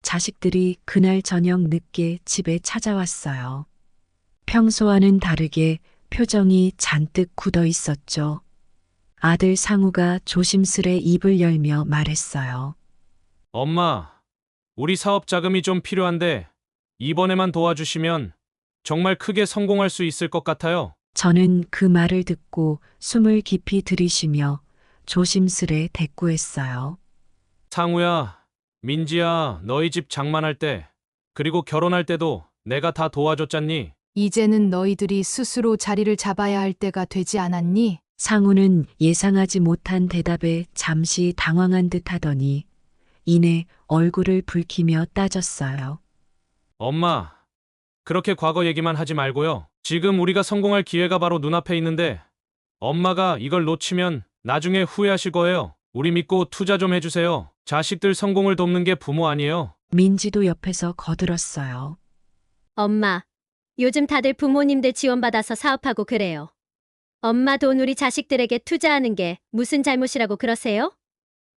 자식들이 그날 저녁 늦게 집에 찾아왔어요. 평소와는 다르게 표정이 잔뜩 굳어 있었죠. 아들 상우가 조심스레 입을 열며 말했어요. 엄마, 우리 사업 자금이 좀 필요한데 이번에만 도와주시면 정말 크게 성공할 수 있을 것 같아요. 저는 그 말을 듣고 숨을 깊이 들이쉬며 조심스레 대꾸했어요. 상우야, 민지야, 너희 집 장만할 때, 그리고 결혼할 때도 내가 다 도와줬잖니? 이제는 너희들이 스스로 자리를 잡아야 할 때가 되지 않았니? 상우는 예상하지 못한 대답에 잠시 당황한 듯 하더니 이내 얼굴을 붉히며 따졌어요. 엄마, 그렇게 과거 얘기만 하지 말고요. 지금 우리가 성공할 기회가 바로 눈앞에 있는데 엄마가 이걸 놓치면 나중에 후회하실 거예요. 우리 믿고 투자 좀 해주세요. 자식들 성공을 돕는 게 부모 아니에요. 민지도 옆에서 거들었어요. 엄마, 요즘 다들 부모님들 지원받아서 사업하고 그래요. 엄마 돈 우리 자식들에게 투자하는 게 무슨 잘못이라고 그러세요?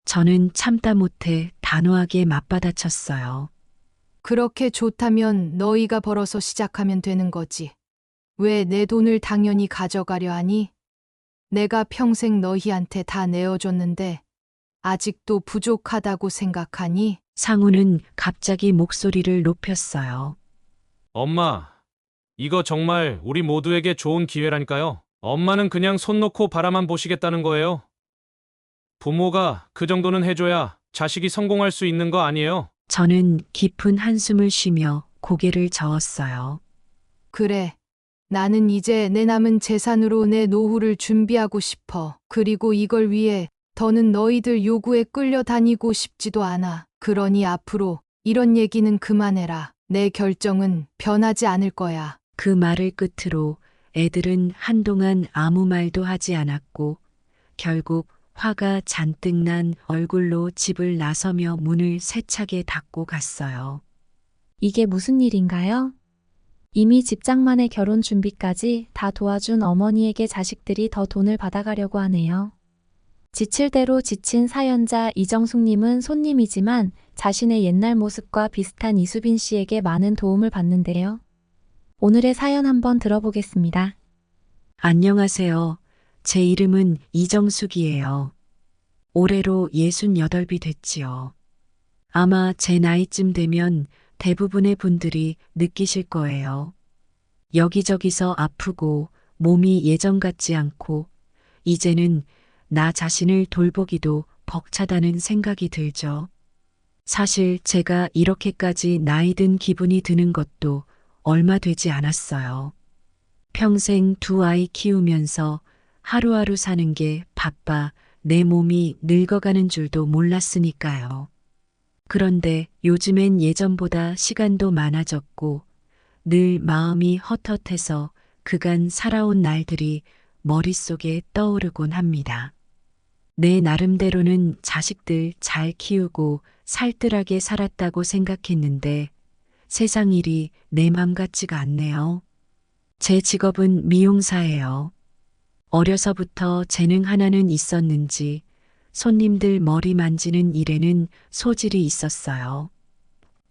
저는 참다 못해 단호하게 맞받아쳤어요. 그렇게 좋다면 너희가 벌어서 시작하면 되는 거지. 왜 내 돈을 당연히 가져가려 하니? 내가 평생 너희한테 다 내어줬는데 아직도 부족하다고 생각하니? 상우는 갑자기 목소리를 높였어요. 엄마, 이거 정말 우리 모두에게 좋은 기회라니까요. 엄마는 그냥 손 놓고 바라만 보시겠다는 거예요. 부모가 그 정도는 해줘야 자식이 성공할 수 있는 거 아니에요? 저는 깊은 한숨을 쉬며 고개를 저었어요. 그래. 나는 이제 내 남은 재산으로 내 노후를 준비하고 싶어. 그리고 이걸 위해 더는 너희들 요구에 끌려다니고 싶지도 않아. 그러니 앞으로 이런 얘기는 그만해라. 내 결정은 변하지 않을 거야. 그 말을 끝으로 애들은 한동안 아무 말도 하지 않았고 결국 화가 잔뜩 난 얼굴로 집을 나서며 문을 세차게 닫고 갔어요. 이게 무슨 일인가요? 이미 집장만의 결혼 준비까지 다 도와준 어머니에게 자식들이 더 돈을 받아가려고 하네요. 지칠 대로 지친 사연자 이정숙님은 손님이지만 자신의 옛날 모습과 비슷한 이수빈 씨에게 많은 도움을 받는데요. 오늘의 사연 한번 들어보겠습니다. 안녕하세요. 제 이름은 이정숙이에요. 올해로 68이 됐지요. 아마 제 나이쯤 되면 대부분의 분들이 느끼실 거예요. 여기저기서 아프고 몸이 예전 같지 않고 이제는 나 자신을 돌보기도 벅차다는 생각이 들죠. 사실 제가 이렇게까지 나이 든 기분이 드는 것도 얼마 되지 않았어요. 평생 두 아이 키우면서 하루하루 사는 게 바빠 내 몸이 늙어가는 줄도 몰랐으니까요. 그런데 요즘엔 예전보다 시간도 많아졌고 늘 마음이 헛헛해서 그간 살아온 날들이 머릿속에 떠오르곤 합니다. 내 나름대로는 자식들 잘 키우고 살뜰하게 살았다고 생각했는데 세상 일이 내 맘 같지가 않네요. 제 직업은 미용사예요. 어려서부터 재능 하나는 있었는지 손님들 머리 만지는 일에는 소질이 있었어요.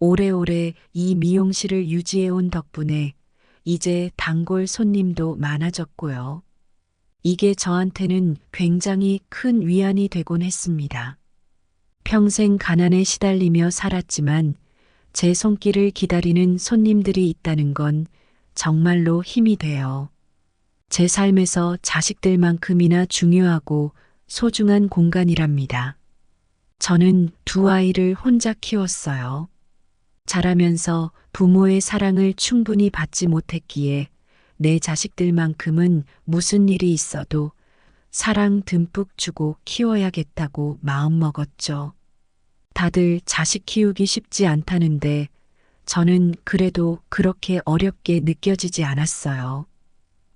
오래오래 이 미용실을 유지해온 덕분에 이제 단골 손님도 많아졌고요. 이게 저한테는 굉장히 큰 위안이 되곤 했습니다. 평생 가난에 시달리며 살았지만 제 손길을 기다리는 손님들이 있다는 건 정말로 힘이 돼요. 제 삶에서 자식들만큼이나 중요하고 소중한 공간이랍니다. 저는 두 아이를 혼자 키웠어요. 자라면서 부모의 사랑을 충분히 받지 못했기에 내 자식들만큼은 무슨 일이 있어도 사랑 듬뿍 주고 키워야겠다고 마음먹었죠. 다들 자식 키우기 쉽지 않다는데 저는 그래도 그렇게 어렵게 느껴지지 않았어요.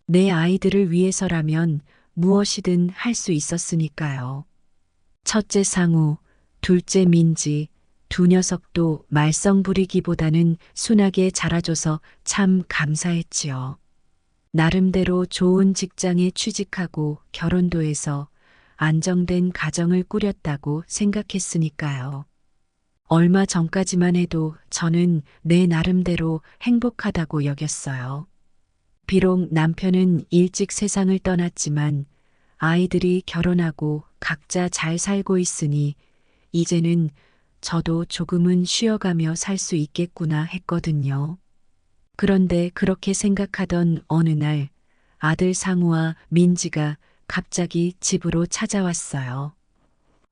내 아이들을 위해서라면 무엇이든 할 수 있었으니까요. 첫째 상우, 둘째 민지, 두 녀석도 말썽 부리기보다는 순하게 자라줘서 참 감사했지요. 나름대로 좋은 직장에 취직하고 결혼도 해서 안정된 가정을 꾸렸다고 생각했으니까요. 얼마 전까지만 해도 저는 내 나름대로 행복하다고 여겼어요. 비록 남편은 일찍 세상을 떠났지만 아이들이 결혼하고 각자 잘 살고 있으니 이제는 저도 조금은 쉬어가며 살 수 있겠구나 했거든요. 그런데 그렇게 생각하던 어느 날 아들 상우와 민지가 갑자기 집으로 찾아왔어요.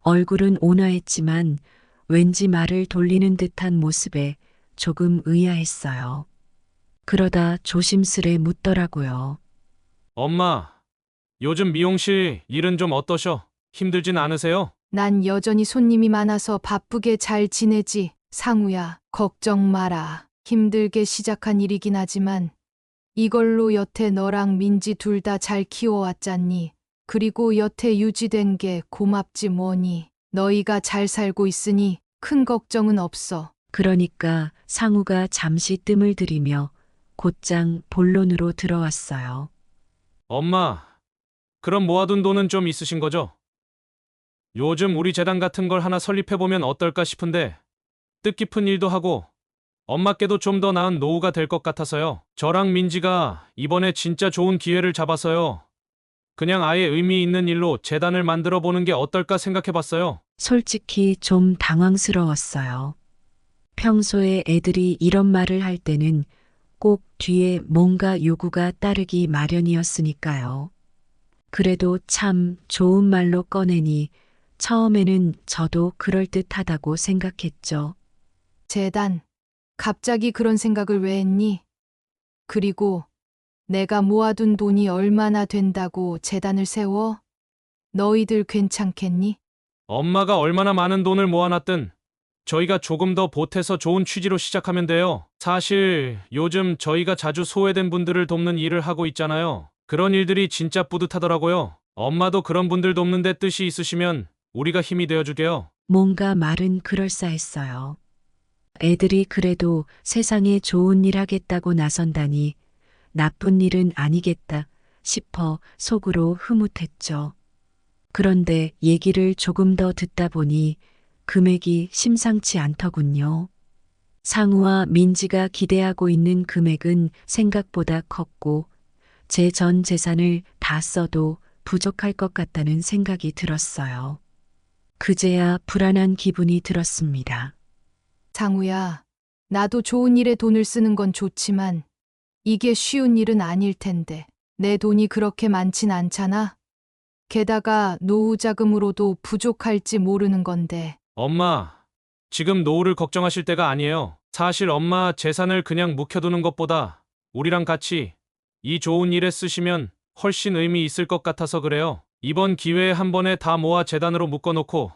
얼굴은 온화했지만 왠지 말을 돌리는 듯한 모습에 조금 의아했어요. 그러다 조심스레 묻더라고요. 엄마, 요즘 미용실 일은 좀 어떠셔? 힘들진 않으세요? 난 여전히 손님이 많아서 바쁘게 잘 지내지. 상우야, 걱정 마라. 힘들게 시작한 일이긴 하지만 이걸로 여태 너랑 민지 둘 다 잘 키워왔잖니. 그리고 여태 유지된 게 고맙지 뭐니. 너희가 잘 살고 있으니 큰 걱정은 없어. 그러니까 상우가 잠시 뜸을 들이며 곧장 본론으로 들어왔어요. 엄마, 그럼 모아둔 돈은 좀 있으신 거죠? 요즘 우리 재단 같은 걸 하나 설립해보면 어떨까 싶은데 뜻깊은 일도 하고 엄마께도 좀 더 나은 노후가 될 것 같아서요. 저랑 민지가 이번에 진짜 좋은 기회를 잡아서요. 그냥 아예 의미 있는 일로 재단을 만들어 보는 게 어떨까 생각해봤어요. 솔직히 좀 당황스러웠어요. 평소에 애들이 이런 말을 할 때는 꼭 뒤에 뭔가 요구가 따르기 마련이었으니까요. 그래도 참 좋은 말로 꺼내니 처음에는 저도 그럴듯하다고 생각했죠. 재단, 갑자기 그런 생각을 왜 했니? 그리고 내가 모아둔 돈이 얼마나 된다고 재단을 세워? 너희들 괜찮겠니? 엄마가 얼마나 많은 돈을 모아놨든 저희가 조금 더 보태서 좋은 취지로 시작하면 돼요. 사실 요즘 저희가 자주 소외된 분들을 돕는 일을 하고 있잖아요. 그런 일들이 진짜 뿌듯하더라고요. 엄마도 그런 분들 돕는 데 뜻이 있으시면 우리가 힘이 되어줄게요. 뭔가 말은 그럴싸했어요. 애들이 그래도 세상에 좋은 일 하겠다고 나선다니 나쁜 일은 아니겠다 싶어 속으로 흐뭇했죠. 그런데 얘기를 조금 더 듣다 보니 금액이 심상치 않더군요. 상우와 민지가 기대하고 있는 금액은 생각보다 컸고 제 전 재산을 다 써도 부족할 것 같다는 생각이 들었어요. 그제야 불안한 기분이 들었습니다. 상우야, 나도 좋은 일에 돈을 쓰는 건 좋지만 이게 쉬운 일은 아닐 텐데. 내 돈이 그렇게 많진 않잖아. 게다가 노후 자금으로도 부족할지 모르는 건데. 엄마, 지금 노후를 걱정하실 때가 아니에요. 사실 엄마 재산을 그냥 묵혀두는 것보다 우리랑 같이 이 좋은 일에 쓰시면 훨씬 의미 있을 것 같아서 그래요. 이번 기회에 한 번에 다 모아 재단으로 묶어놓고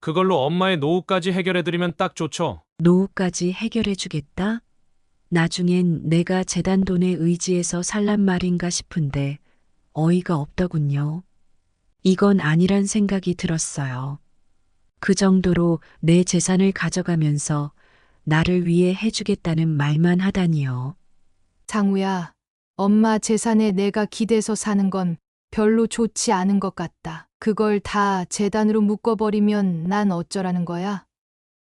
그걸로 엄마의 노후까지 해결해드리면 딱 좋죠. 노후까지 해결해 주겠다? 나중엔 내가 재단 돈에 의지해서 살란 말인가 싶은데 어이가 없더군요. 이건 아니란 생각이 들었어요. 그 정도로 내 재산을 가져가면서 나를 위해 해주겠다는 말만 하다니요. 상우야, 엄마 재산에 내가 기대서 사는 건 별로 좋지 않은 것 같다. 그걸 다 재단으로 묶어버리면 난 어쩌라는 거야?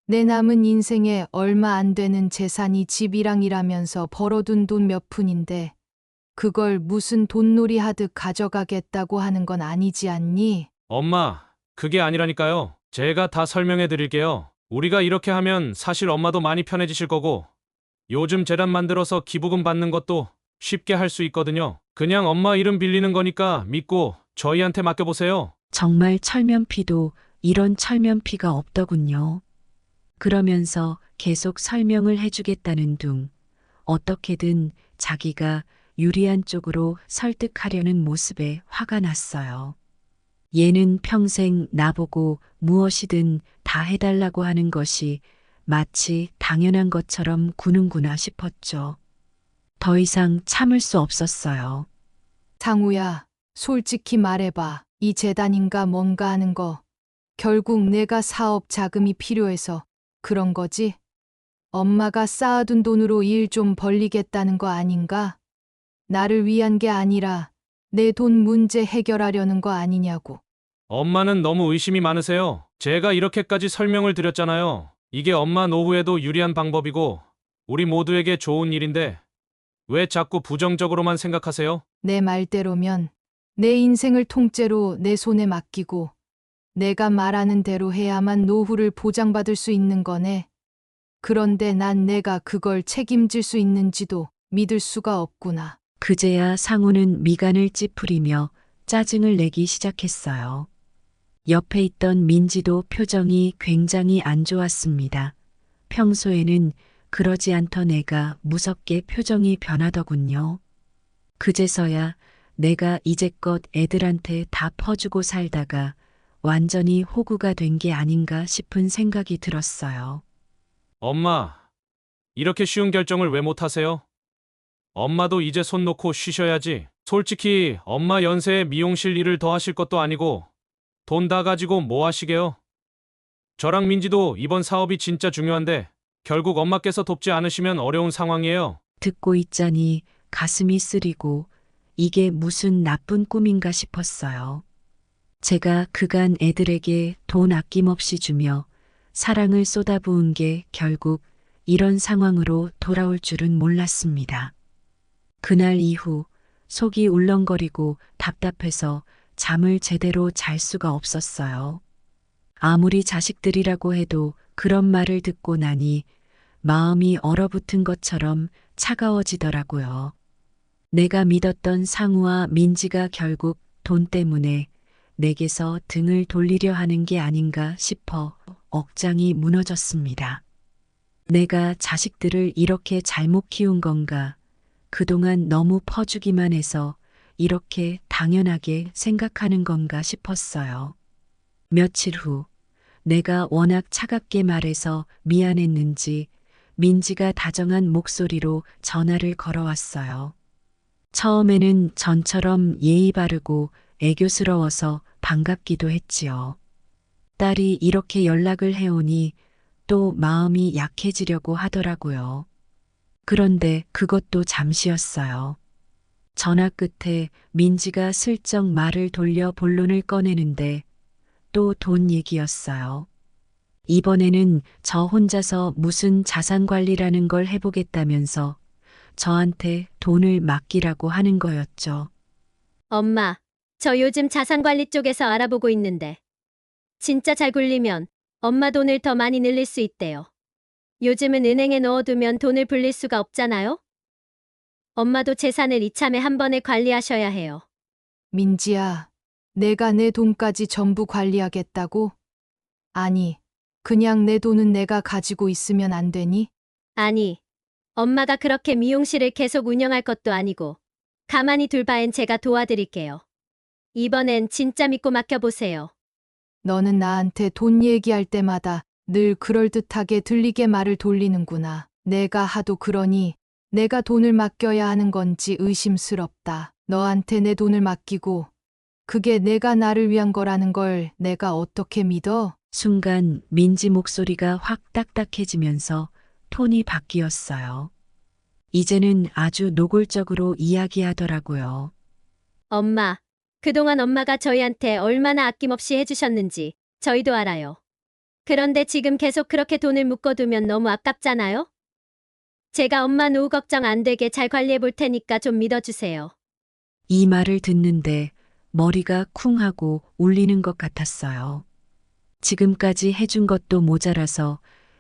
내 남은 인생에 얼마 안 되는 재산이 집이랑 일하면서 벌어둔 돈 몇 푼인데 그걸 무슨 돈놀이 하듯 가져가겠다고 하는 건 아니지 않니? 엄마, 그게 아니라니까요. 제가 다 설명해 드릴게요. 우리가 이렇게 하면 사실 엄마도 많이 편해지실 거고 요즘 재단 만들어서 기부금 받는 것도 쉽게 할 수 있거든요. 그냥 엄마 이름 빌리는 거니까 믿고 저희한테 맡겨보세요. 정말 철면피도 이런 철면피가 없더군요. 그러면서 계속 설명을 해주겠다는 둥, 어떻게든 자기가 유리한 쪽으로 설득하려는 모습에 화가 났어요. 얘는 평생 나보고 무엇이든 다 해달라고 하는 것이 마치 당연한 것처럼 구는구나 싶었죠. 더 이상 참을 수 없었어요. 상우야, 솔직히 말해봐. 이 재단인가 뭔가 하는 거 결국 내가 사업 자금이 필요해서 그런 거지? 엄마가 쌓아둔 돈으로 일 좀 벌리겠다는 거 아닌가? 나를 위한 게 아니라 내 돈 문제 해결하려는 거 아니냐고. 엄마는 너무 의심이 많으세요. 제가 이렇게까지 설명을 드렸잖아요. 이게 엄마 노후에도 유리한 방법이고 우리 모두에게 좋은 일인데 왜 자꾸 부정적으로만 생각하세요? 내 말대로면 내 인생을 통째로 내 손에 맡기고 내가 말하는 대로 해야만 노후를 보장받을 수 있는 거네. 그런데 난 내가 그걸 책임질 수 있는지도 믿을 수가 없구나. 그제야 상우는 미간을 찌푸리며 짜증을 내기 시작했어요. 옆에 있던 민지도 표정이 굉장히 안 좋았습니다. 평소에는 그러지 않던 애가 무섭게 표정이 변하더군요. 그제서야 내가 이제껏 애들한테 다 퍼주고 살다가 완전히 호구가 된 게 아닌가 싶은 생각이 들었어요. 엄마, 이렇게 쉬운 결정을 왜 못하세요? 엄마도 이제 손 놓고 쉬셔야지. 솔직히 엄마 연세에 미용실 일을 더 하실 것도 아니고 돈 다 가지고 뭐 하시게요? 저랑 민지도 이번 사업이 진짜 중요한데 결국 엄마께서 돕지 않으시면 어려운 상황이에요. 듣고 있자니 가슴이 쓰리고 이게 무슨 나쁜 꿈인가 싶었어요. 제가 그간 애들에게 돈 아낌없이 주며 사랑을 쏟아부은 게 결국 이런 상황으로 돌아올 줄은 몰랐습니다. 그날 이후 속이 울렁거리고 답답해서 잠을 제대로 잘 수가 없었어요. 아무리 자식들이라고 해도 그런 말을 듣고 나니 마음이 얼어붙은 것처럼 차가워지더라고요. 내가 믿었던 상우와 민지가 결국 돈 때문에 내게서 등을 돌리려 하는 게 아닌가 싶어 억장이 무너졌습니다. 내가 자식들을 이렇게 잘못 키운 건가? 그동안 너무 퍼주기만 해서 이렇게 당연하게 생각하는 건가 싶었어요. 며칠 후 내가 워낙 차갑게 말해서 미안했는지 민지가 다정한 목소리로 전화를 걸어왔어요. 처음에는 전처럼 예의 바르고 애교스러워서 반갑기도 했지요. 딸이 이렇게 연락을 해오니 또 마음이 약해지려고 하더라고요. 그런데 그것도 잠시였어요. 전화 끝에 민지가 슬쩍 말을 돌려 본론을 꺼내는데 또 돈 얘기였어요. 이번에는 저 혼자서 무슨 자산 관리라는 걸 해보겠다면서 저한테 돈을 맡기라고 하는 거였죠. 엄마, 저 요즘 자산관리 쪽에서 알아보고 있는데 진짜 잘 굴리면 엄마 돈을 더 많이 늘릴 수 있대요. 요즘은 은행에 넣어두면 돈을 불릴 수가 없잖아요? 엄마도 재산을 이참에 한 번에 관리하셔야 해요. 민지야, 내가 내 돈까지 전부 관리하겠다고? 아니, 그냥 내 돈은 내가 가지고 있으면 안 되니? 아니, 엄마가 그렇게 미용실을 계속 운영할 것도 아니고 가만히 둘 바엔 제가 도와드릴게요. 이번엔 진짜 믿고 맡겨보세요. 너는 나한테 돈 얘기할 때마다 늘 그럴듯하게 들리게 말을 돌리는구나. 내가 하도 그러니 내가 돈을 맡겨야 하는 건지 의심스럽다. 너한테 내 돈을 맡기고 그게 내가 나를 위한 거라는 걸 내가 어떻게 믿어? 순간 민지 목소리가 확 딱딱해지면서 톤이 바뀌었어요. 이제는 아주 노골적으로 이야기하더라고요. 엄마, 그동안 엄마가 저희한테 얼마나 아낌없이 해주셨는지 저희도 알아요. 그런데 지금 계속 그렇게 돈을 묶어두면 너무 아깝잖아요? 제가 엄마 노후 걱정 안 되게 잘 관리해 볼 테니까 좀 믿어주세요. 이 말을 듣는데 머리가 쿵 하고 울리는 것 같았어요. 지금까지 해준 것도 모자라서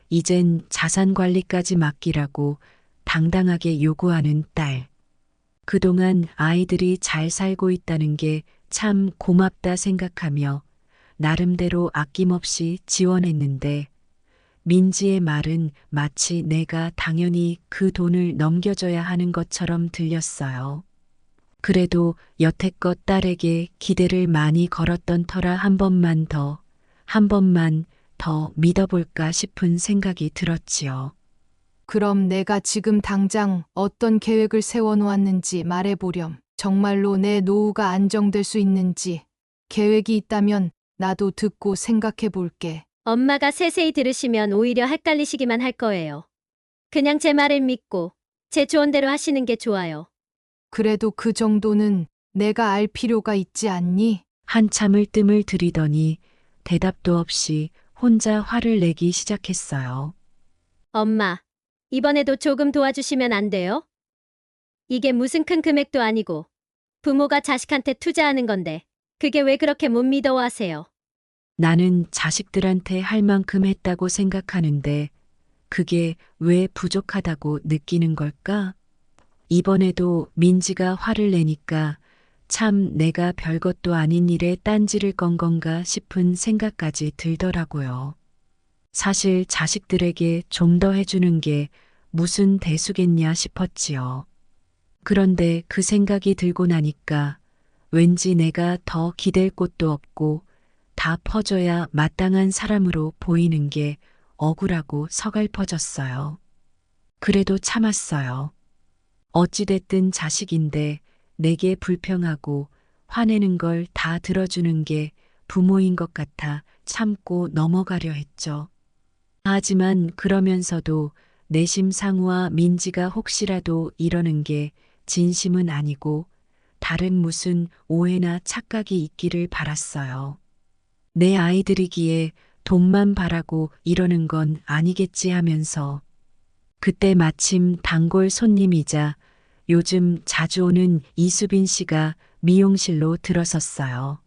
이젠 자산 관리까지 맡기라고 당당하게 요구하는 딸. 그동안 아이들이 잘 살고 있다는 게 참 고맙다 생각하며 나름대로 아낌없이 지원했는데 민지의 말은 마치 내가 당연히 그 돈을 넘겨줘야 하는 것처럼 들렸어요. 그래도 여태껏 딸에게 기대를 많이 걸었던 터라 한 번만 더 믿어볼까 싶은 생각이 들었지요. 그럼 내가 지금 당장 어떤 계획을 세워놓았는지 말해보렴. 정말로 내 노후가 안정될 수 있는지 계획이 있다면 나도 듣고 생각해 볼게. 엄마가 세세히 들으시면 오히려 헷갈리시기만 할 거예요. 그냥 제 말을 믿고 제 조언대로 하시는 게 좋아요. 그래도 그 정도는 내가 알 필요가 있지 않니? 한참을 뜸을 들이더니 대답도 없이 혼자 화를 내기 시작했어요. 엄마, 이번에도 조금 도와주시면 안 돼요? 이게 무슨 큰 금액도 아니고 부모가 자식한테 투자하는 건데 그게 왜 그렇게 못 믿어하세요? 나는 자식들한테 할 만큼 했다고 생각하는데 그게 왜 부족하다고 느끼는 걸까? 이번에도 민지가 화를 내니까 참 내가 별것도 아닌 일에 딴지를 건 건가 싶은 생각까지 들더라고요. 사실 자식들에게 좀 더 해주는 게 무슨 대수겠냐 싶었지요. 그런데 그 생각이 들고 나니까 왠지 내가 더 기댈 곳도 없고 다 퍼줘야 마땅한 사람으로 보이는 게 억울하고 서글퍼졌어요. 그래도 참았어요. 어찌됐든 자식인데 내게 불평하고 화내는 걸 다 들어주는 게 부모인 것 같아 참고 넘어가려 했죠. 하지만 그러면서도 내심 상우와 민지가 혹시라도 이러는 게 진심은 아니고 다른 무슨 오해나 착각이 있기를 바랐어요. 내 아이들이기에 돈만 바라고 이러는 건 아니겠지 하면서 그때 마침 단골 손님이자 요즘 자주 오는 이수빈 씨가 미용실로 들어섰어요.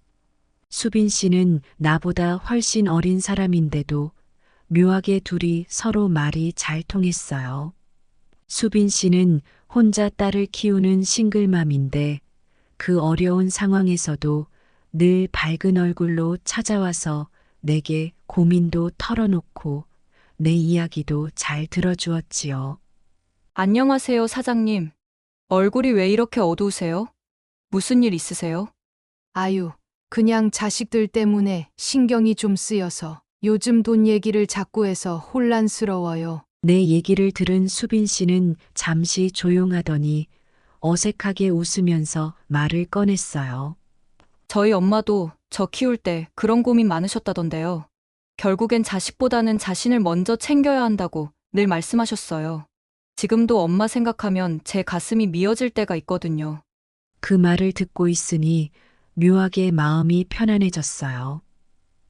수빈 씨는 나보다 훨씬 어린 사람인데도 묘하게 둘이 서로 말이 잘 통했어요. 수빈 씨는 혼자 딸을 키우는 싱글맘인데 그 어려운 상황에서도 늘 밝은 얼굴로 찾아와서 내게 고민도 털어놓고 내 이야기도 잘 들어주었지요. 안녕하세요, 사장님. 얼굴이 왜 이렇게 어두우세요? 무슨 일 있으세요? 아유, 그냥 자식들 때문에 신경이 좀 쓰여서 요즘 돈 얘기를 자꾸 해서 혼란스러워요. 내 얘기를 들은 수빈 씨는 잠시 조용하더니 어색하게 웃으면서 말을 꺼냈어요. 저희 엄마도 저 키울 때 그런 고민 많으셨다던데요. 결국엔 자식보다는 자신을 먼저 챙겨야 한다고 늘 말씀하셨어요. 지금도 엄마 생각하면 제 가슴이 미어질 때가 있거든요. 그 말을 듣고 있으니 묘하게 마음이 편안해졌어요.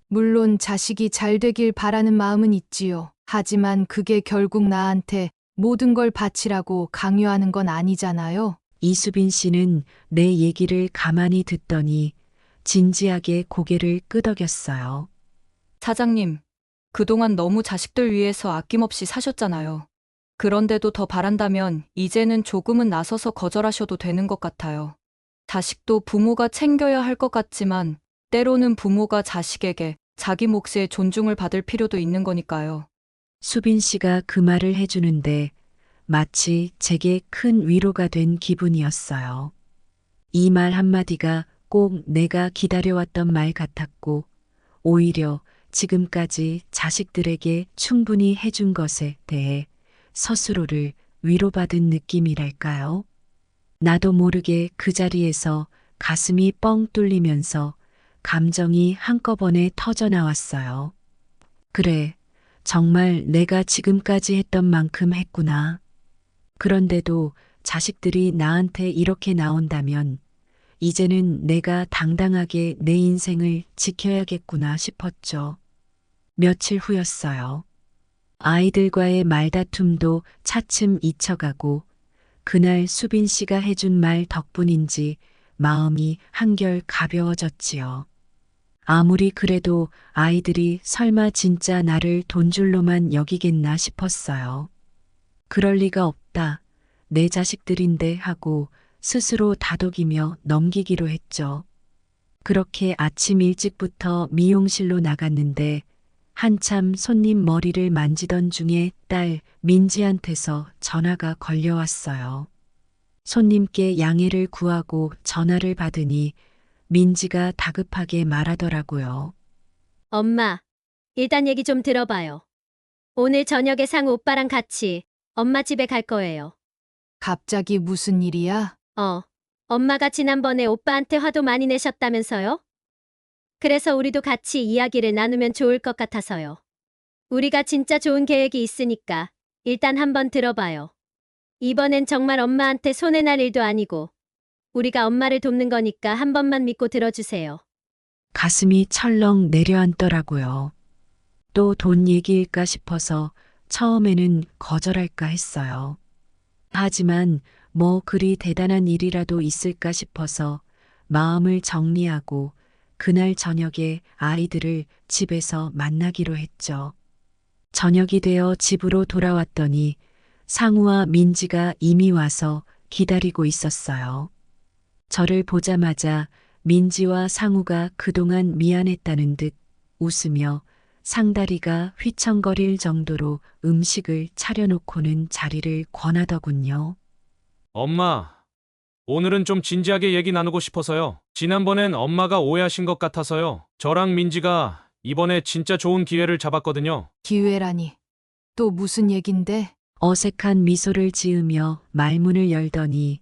물론 자식이 잘 되길 바라는 마음은 있지요. 하지만 그게 결국 나한테 모든 걸 바치라고 강요하는 건 아니잖아요. 이수빈 씨는 내 얘기를 가만히 듣더니 진지하게 고개를 끄덕였어요. 사장님, 그동안 너무 자식들 위해서 아낌없이 사셨잖아요. 그런데도 더 바란다면 이제는 조금은 나서서 거절하셔도 되는 것 같아요. 자식도 부모가 챙겨야 할 것 같지만 때로는 부모가 자식에게 자기 몫의 존중을 받을 필요도 있는 거니까요. 수빈 씨가 그 말을 해주는데 마치 제게 큰 위로가 된 기분이었어요. 이 말 한마디가 꼭 내가 기다려왔던 말 같았고 오히려 지금까지 자식들에게 충분히 해준 것에 대해 스스로를 위로받은 느낌이랄까요? 나도 모르게 그 자리에서 가슴이 뻥 뚫리면서 감정이 한꺼번에 터져 나왔어요. 그래, 정말 내가 지금까지 했던 만큼 했구나. 그런데도 자식들이 나한테 이렇게 나온다면 이제는 내가 당당하게 내 인생을 지켜야겠구나 싶었죠. 며칠 후였어요. 아이들과의 말다툼도 차츰 잊혀가고 그날 수빈 씨가 해준 말 덕분인지 마음이 한결 가벼워졌지요. 아무리 그래도 아이들이 설마 진짜 나를 돈줄로만 여기겠나 싶었어요. 그럴 리가 없다. 내 자식들인데 하고 스스로 다독이며 넘기기로 했죠. 그렇게 아침 일찍부터 미용실로 나갔는데 한참 손님 머리를 만지던 중에 딸 민지한테서 전화가 걸려왔어요. 손님께 양해를 구하고 전화를 받으니 민지가 다급하게 말하더라고요. 엄마, 일단 얘기 좀 들어봐요. 오늘 저녁에 상우 오빠랑 같이 엄마 집에 갈 거예요. 갑자기 무슨 일이야? 엄마가 지난번에 오빠한테 화도 많이 내셨다면서요? 그래서 우리도 같이 이야기를 나누면 좋을 것 같아서요. 우리가 진짜 좋은 계획이 있으니까 일단 한번 들어봐요. 이번엔 정말 엄마한테 손해날 일도 아니고 우리가 엄마를 돕는 거니까 한 번만 믿고 들어주세요. 가슴이 철렁 내려앉더라고요. 또 돈 얘기일까 싶어서 처음에는 거절할까 했어요. 하지만 뭐 그리 대단한 일이라도 있을까 싶어서 마음을 정리하고 그날 저녁에 아이들을 집에서 만나기로 했죠. 저녁이 되어 집으로 돌아왔더니 상우와 민지가 이미 와서 기다리고 있었어요. 저를 보자마자 민지와 상우가 그동안 미안했다는 듯 웃으며 상다리가 휘청거릴 정도로 음식을 차려놓고는 자리를 권하더군요. 엄마, 오늘은 좀 진지하게 얘기 나누고 싶어서요. 지난번엔 엄마가 오해하신 것 같아서요. 저랑 민지가 이번에 진짜 좋은 기회를 잡았거든요. 기회라니. 또 무슨 얘긴데? 어색한 미소를 지으며 말문을 열더니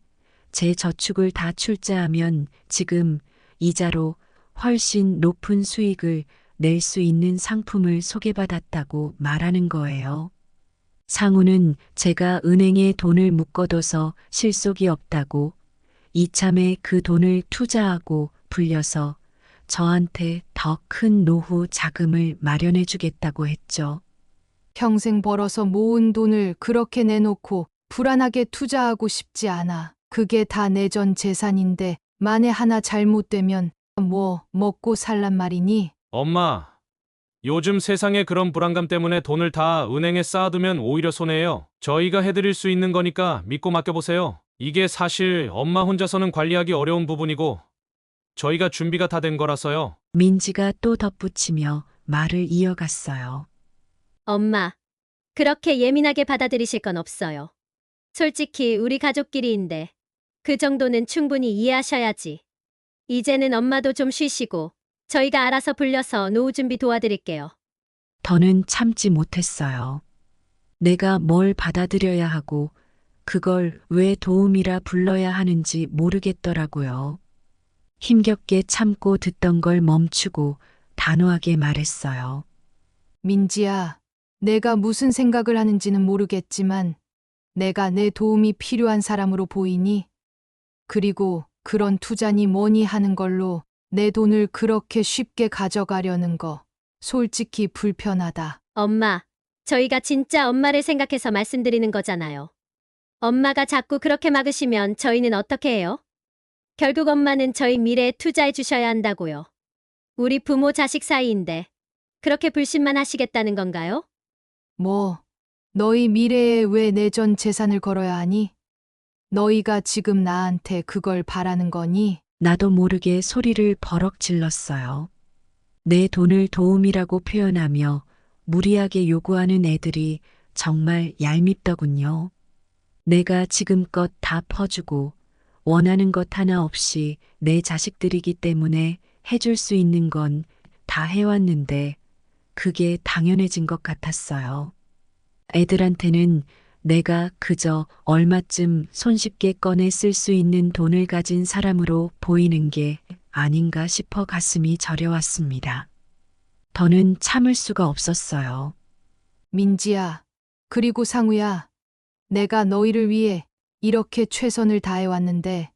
제 저축을 다 출자하면 지금 이자로 훨씬 높은 수익을 낼 수 있는 상품을 소개받았다고 말하는 거예요. 상우는 제가 은행에 돈을 묶어둬서 실속이 없다고 이참에 그 돈을 투자하고 불려서 저한테 더 큰 노후 자금을 마련해 주겠다고 했죠. 평생 벌어서 모은 돈을 그렇게 내놓고 불안하게 투자하고 싶지 않아. 그게 다 내 전 재산인데 만에 하나 잘못되면 뭐 먹고 살란 말이니? 엄마, 요즘 세상에 그런 불안감 때문에 돈을 다 은행에 쌓아두면 오히려 손해예요. 저희가 해드릴 수 있는 거니까 믿고 맡겨보세요. 이게 사실 엄마 혼자서는 관리하기 어려운 부분이고 저희가 준비가 다 된 거라서요. 민지가 또 덧붙이며 말을 이어갔어요. 엄마, 그렇게 예민하게 받아들이실 건 없어요. 솔직히 우리 가족끼리인데 그 정도는 충분히 이해하셔야지. 이제는 엄마도 좀 쉬시고 저희가 알아서 불려서 노후 준비 도와드릴게요. 더는 참지 못했어요. 내가 뭘 받아들여야 하고 그걸 왜 도움이라 불러야 하는지 모르겠더라고요. 힘겹게 참고 듣던 걸 멈추고 단호하게 말했어요. 민지야, 내가 무슨 생각을 하는지는 모르겠지만 내가 내 도움이 필요한 사람으로 보이니? 그리고 그런 투자니 뭐니 하는 걸로 내 돈을 그렇게 쉽게 가져가려는 거 솔직히 불편하다. 엄마, 저희가 진짜 엄마를 생각해서 말씀드리는 거잖아요. 엄마가 자꾸 그렇게 막으시면 저희는 어떻게 해요? 결국 엄마는 저희 미래에 투자해 주셔야 한다고요. 우리 부모 자식 사이인데 그렇게 불신만 하시겠다는 건가요? 뭐, 너희 미래에 왜 내 전 재산을 걸어야 하니? 너희가 지금 나한테 그걸 바라는 거니? 나도 모르게 소리를 버럭 질렀어요. 내 돈을 도움이라고 표현하며 무리하게 요구하는 애들이 정말 얄밉더군요. 내가 지금껏 다 퍼주고 원하는 것 하나 없이 내 자식들이기 때문에 해줄 수 있는 건 다 해왔는데 그게 당연해진 것 같았어요. 애들한테는 내가 그저 얼마쯤 손쉽게 꺼내 쓸 수 있는 돈을 가진 사람으로 보이는 게 아닌가 싶어 가슴이 저려왔습니다. 더는 참을 수가 없었어요. 민지야, 그리고 상우야, 내가 너희를 위해 이렇게 최선을 다해왔는데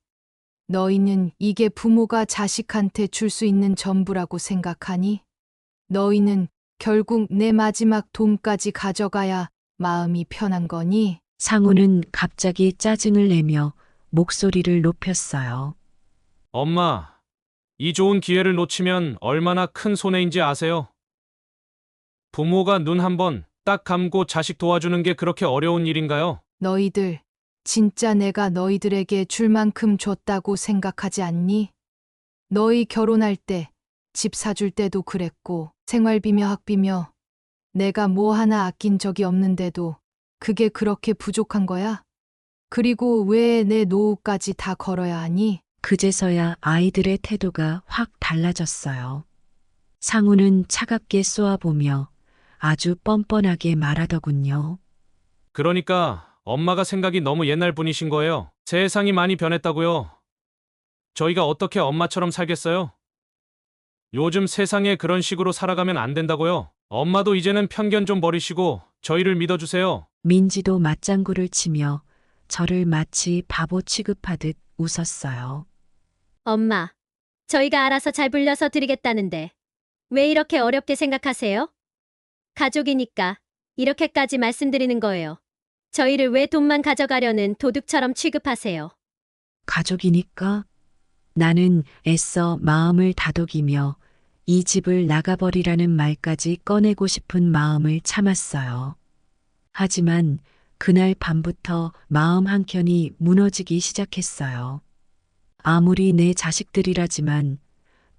너희는 이게 부모가 자식한테 줄 수 있는 전부라고 생각하니? 너희는 결국 내 마지막 돈까지 가져가야 마음이 편한 거니? 상우는 갑자기 짜증을 내며 목소리를 높였어요. 엄마, 이 좋은 기회를 놓치면 얼마나 큰 손해인지 아세요? 부모가 눈 한 번 딱 감고 자식 도와주는 게 그렇게 어려운 일인가요? 너희들 진짜 내가 너희들에게 줄 만큼 줬다고 생각하지 않니? 너희 결혼할 때, 집 사줄 때도 그랬고, 생활비며 학비며, 내가 뭐 하나 아낀 적이 없는데도 그게 그렇게 부족한 거야? 그리고 왜 내 노후까지 다 걸어야 하니? 그제서야 아이들의 태도가 확 달라졌어요. 상우는 차갑게 쏘아보며 아주 뻔뻔하게 말하더군요. 그러니까 엄마가 생각이 너무 옛날 분이신 거예요. 세상이 많이 변했다고요. 저희가 어떻게 엄마처럼 살겠어요? 요즘 세상에 그런 식으로 살아가면 안 된다고요. 엄마도 이제는 편견 좀 버리시고 저희를 믿어주세요. 민지도 맞장구를 치며 저를 마치 바보 취급하듯 웃었어요. 엄마, 저희가 알아서 잘 불려서 드리겠다는데 왜 이렇게 어렵게 생각하세요? 가족이니까 이렇게까지 말씀드리는 거예요. 저희를 왜 돈만 가져가려는 도둑처럼 취급하세요. 가족이니까? 나는 애써 마음을 다독이며 이 집을 나가버리라는 말까지 꺼내고 싶은 마음을 참았어요. 하지만 그날 밤부터 마음 한켠이 무너지기 시작했어요. 아무리 내 자식들이라지만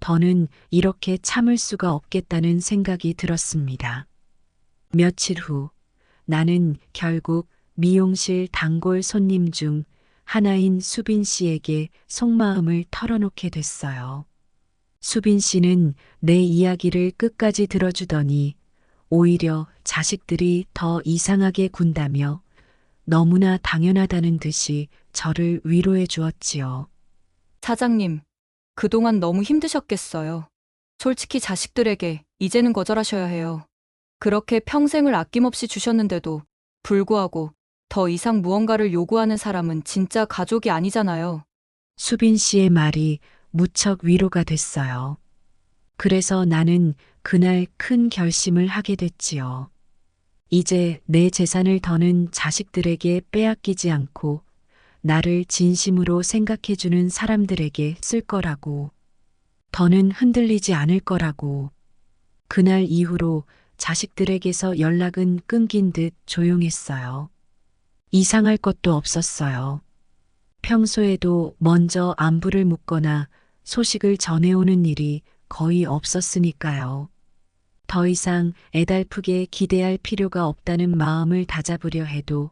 더는 이렇게 참을 수가 없겠다는 생각이 들었습니다. 며칠 후 나는 결국 미용실 단골 손님 중 하나인 수빈 씨에게 속마음을 털어놓게 됐어요. 수빈 씨는 내 이야기를 끝까지 들어주더니 오히려 자식들이 더 이상하게 군다며 너무나 당연하다는 듯이 저를 위로해 주었지요. 사장님, 그동안 너무 힘드셨겠어요. 솔직히 자식들에게 이제는 거절하셔야 해요. 그렇게 평생을 아낌없이 주셨는데도 불구하고 더 이상 무언가를 요구하는 사람은 진짜 가족이 아니잖아요. 수빈 씨의 말이 무척 위로가 됐어요. 그래서 나는 그날 큰 결심을 하게 됐지요. 이제 내 재산을 더는 자식들에게 빼앗기지 않고 나를 진심으로 생각해주는 사람들에게 쓸 거라고. 더는 흔들리지 않을 거라고. 그날 이후로 자식들에게서 연락은 끊긴 듯 조용했어요. 이상할 것도 없었어요. 평소에도 먼저 안부를 묻거나 소식을 전해오는 일이 거의 없었으니까요. 더 이상 애달프게 기대할 필요가 없다는 마음을 다잡으려 해도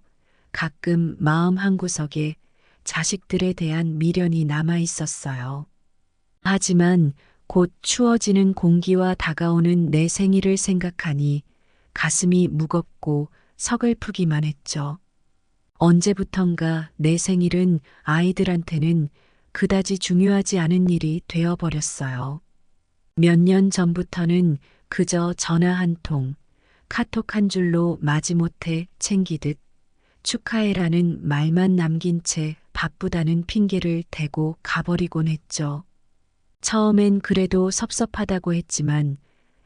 가끔 마음 한구석에 자식들에 대한 미련이 남아 있었어요. 하지만 곧 추워지는 공기와 다가오는 내 생일을 생각하니 가슴이 무겁고 서글프기만 했죠. 언제부턴가 내 생일은 아이들한테는 그다지 중요하지 않은 일이 되어버렸어요. 몇 년 전부터는 그저 전화 한 통, 카톡 한 줄로 마지못해 챙기듯 축하해라는 말만 남긴 채 바쁘다는 핑계를 대고 가버리곤 했죠. 처음엔 그래도 섭섭하다고 했지만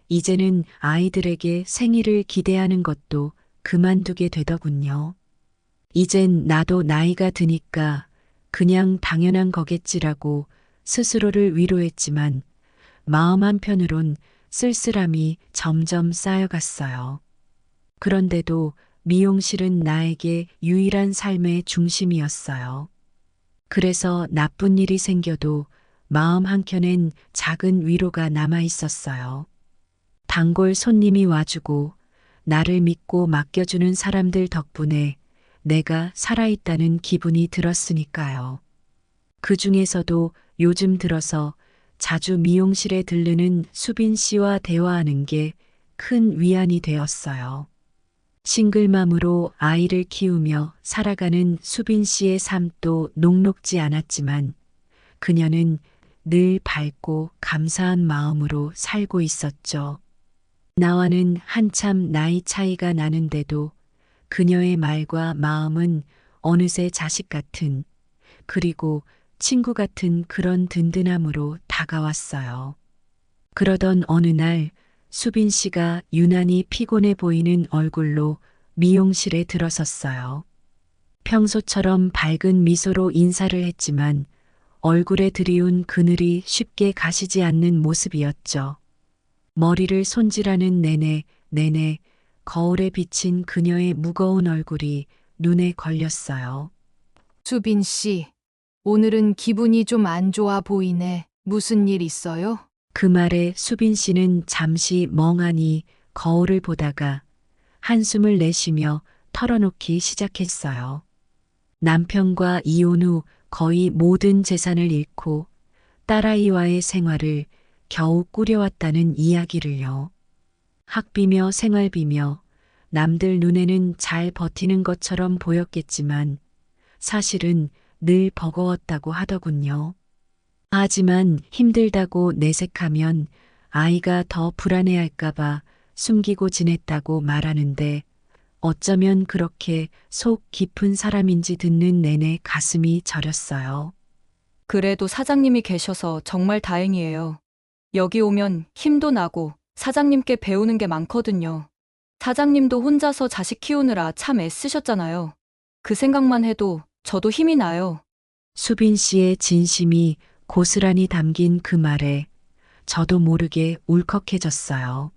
이제는 아이들에게 생일을 기대하는 것도 그만두게 되더군요. 이젠 나도 나이가 드니까 그냥 당연한 거겠지라고 스스로를 위로했지만 마음 한편으론 쓸쓸함이 점점 쌓여갔어요. 그런데도 미용실은 나에게 유일한 삶의 중심이었어요. 그래서 나쁜 일이 생겨도 마음 한켠엔 작은 위로가 남아 있었어요. 단골 손님이 와주고 나를 믿고 맡겨주는 사람들 덕분에 내가 살아있다는 기분이 들었으니까요. 그 중에서도 요즘 들어서 자주 미용실에 들르는 수빈 씨와 대화하는 게 큰 위안이 되었어요. 싱글맘으로 아이를 키우며 살아가는 수빈 씨의 삶도 녹록지 않았지만 그녀는 늘 밝고 감사한 마음으로 살고 있었죠. 나와는 한참 나이 차이가 나는데도 그녀의 말과 마음은 어느새 자식 같은, 그리고 친구 같은 그런 든든함으로 다가왔어요. 그러던 어느 날 수빈 씨가 유난히 피곤해 보이는 얼굴로 미용실에 들어섰어요. 평소처럼 밝은 미소로 인사를 했지만 얼굴에 드리운 그늘이 쉽게 가시지 않는 모습이었죠. 머리를 손질하는 내내 거울에 비친 그녀의 무거운 얼굴이 눈에 걸렸어요. 수빈 씨, 오늘은 기분이 좀 안 좋아 보이네. 무슨 일 있어요? 그 말에 수빈 씨는 잠시 멍하니 거울을 보다가 한숨을 내쉬며 털어놓기 시작했어요. 남편과 이혼 후 거의 모든 재산을 잃고 딸아이와의 생활을 겨우 꾸려왔다는 이야기를요. 학비며 생활비며 남들 눈에는 잘 버티는 것처럼 보였겠지만 사실은 늘 버거웠다고 하더군요. 하지만 힘들다고 내색하면 아이가 더 불안해할까봐 숨기고 지냈다고 말하는데 어쩌면 그렇게 속 깊은 사람인지 듣는 내내 가슴이 저렸어요. 그래도 사장님이 계셔서 정말 다행이에요. 여기 오면 힘도 나고 사장님께 배우는 게 많거든요. 사장님도 혼자서 자식 키우느라 참 애쓰셨잖아요. 그 생각만 해도 저도 힘이 나요. 수빈 씨의 진심이 고스란히 담긴 그 말에 저도 모르게 울컥해졌어요.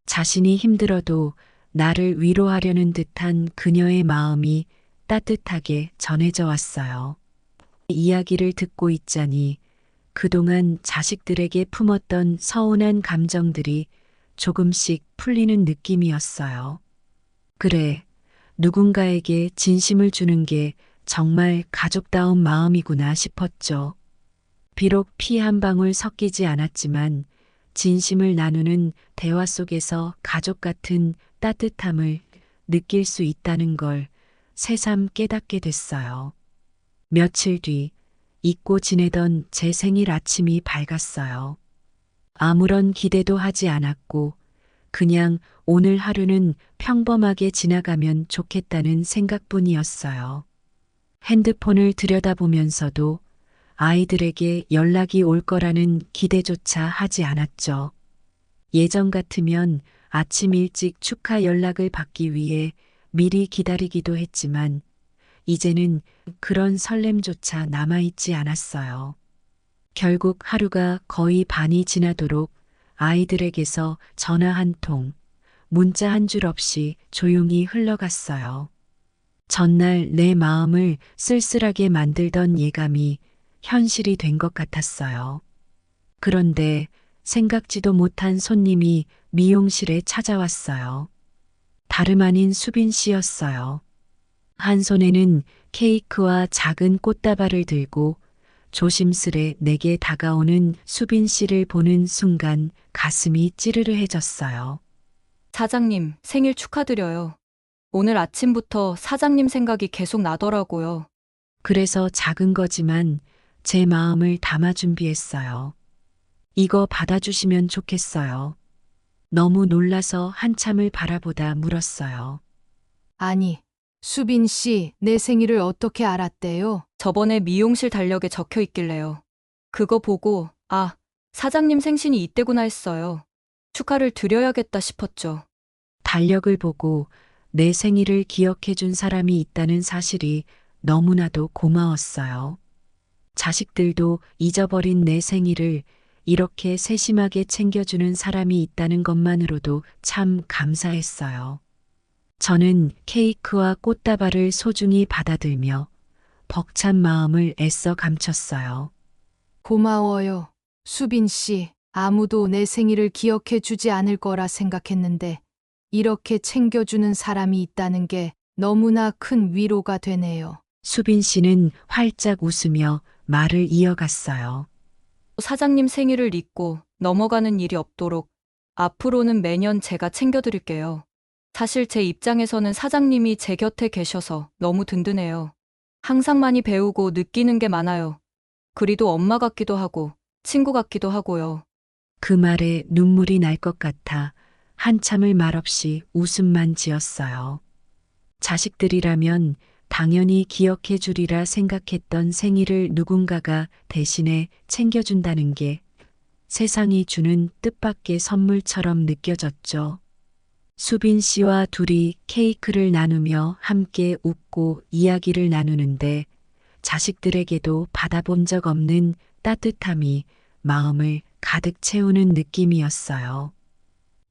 자신이 힘들어도 나를 위로하려는 듯한 그녀의 마음이 따뜻하게 전해져 왔어요. 이야기를 듣고 있자니 그동안 자식들에게 품었던 서운한 감정들이 조금씩 풀리는 느낌이었어요. 그래, 누군가에게 진심을 주는 게 정말 가족다운 마음이구나 싶었죠. 비록 피 한 방울 섞이지 않았지만 진심을 나누는 대화 속에서 가족 같은 따뜻함을 느낄 수 있다는 걸 새삼 깨닫게 됐어요. 며칠 뒤 잊고 지내던 제 생일 아침이 밝았어요. 아무런 기대도 하지 않았고 그냥 오늘 하루는 평범하게 지나가면 좋겠다는 생각뿐이었어요. 핸드폰을 들여다보면서도 아이들에게 연락이 올 거라는 기대조차 하지 않았죠. 예전 같으면 아침 일찍 축하 연락을 받기 위해 미리 기다리기도 했지만 이제는 그런 설렘조차 남아있지 않았어요. 결국 하루가 거의 반이 지나도록 아이들에게서 전화 한 통, 문자 한 줄 없이 조용히 흘러갔어요. 전날 내 마음을 쓸쓸하게 만들던 예감이 현실이 된 것 같았어요. 그런데 생각지도 못한 손님이 미용실에 찾아왔어요. 다름 아닌 수빈 씨였어요. 한 손에는 케이크와 작은 꽃다발을 들고 조심스레 내게 다가오는 수빈 씨를 보는 순간 가슴이 찌르르해졌어요. 사장님, 생일 축하드려요. 오늘 아침부터 사장님 생각이 계속 나더라고요. 그래서 작은 거지만 제 마음을 담아 준비했어요. 이거 받아주시면 좋겠어요. 너무 놀라서 한참을 바라보다 물었어요. 아니, 수빈 씨, 내 생일을 어떻게 알았대요? 저번에 미용실 달력에 적혀 있길래요. 그거 보고, 아, 사장님 생신이 이때구나 했어요. 축하를 드려야겠다 싶었죠. 달력을 보고 내 생일을 기억해 준 사람이 있다는 사실이 너무나도 고마웠어요. 자식들도 잊어버린 내 생일을 이렇게 세심하게 챙겨주는 사람이 있다는 것만으로도 참 감사했어요. 저는 케이크와 꽃다발을 소중히 받아들며 벅찬 마음을 애써 감췄어요. 고마워요. 수빈 씨, 아무도 내 생일을 기억해 주지 않을 거라 생각했는데 이렇게 챙겨주는 사람이 있다는 게 너무나 큰 위로가 되네요. 수빈 씨는 활짝 웃으며 말을 이어갔어요. 사장님 생일을 잊고 넘어가는 일이 없도록 앞으로는 매년 제가 챙겨드릴게요. 사실 제 입장에서는 사장님이 제 곁에 계셔서 너무 든든해요. 항상 많이 배우고 느끼는 게 많아요. 그리도 엄마 같기도 하고 친구 같기도 하고요. 그 말에 눈물이 날 것 같아 한참을 말없이 웃음만 지었어요. 자식들이라면 당연히 기억해 주리라 생각했던 생일을 누군가가 대신에 챙겨준다는 게 세상이 주는 뜻밖의 선물처럼 느껴졌죠. 수빈 씨와 둘이 케이크를 나누며 함께 웃고 이야기를 나누는데 자식들에게도 받아본 적 없는 따뜻함이 마음을 가득 채우는 느낌이었어요.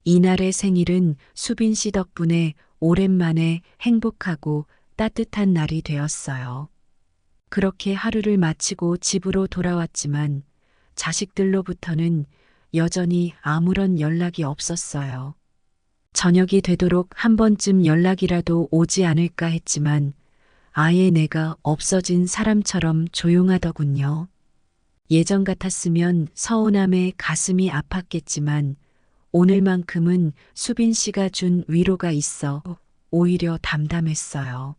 이날의 생일은 수빈 씨 덕분에 오랜만에 행복하고 따뜻한 날이 되었어요. 그렇게 하루를 마치고 집으로 돌아왔지만 자식들로부터는 여전히 아무런 연락이 없었어요. 저녁이 되도록 한 번쯤 연락이라도 오지 않을까 했지만 아예 내가 없어진 사람처럼 조용하더군요. 예전 같았으면 서운함에 가슴이 아팠겠지만 오늘만큼은 수빈 씨가 준 위로가 있어 오히려 담담했어요.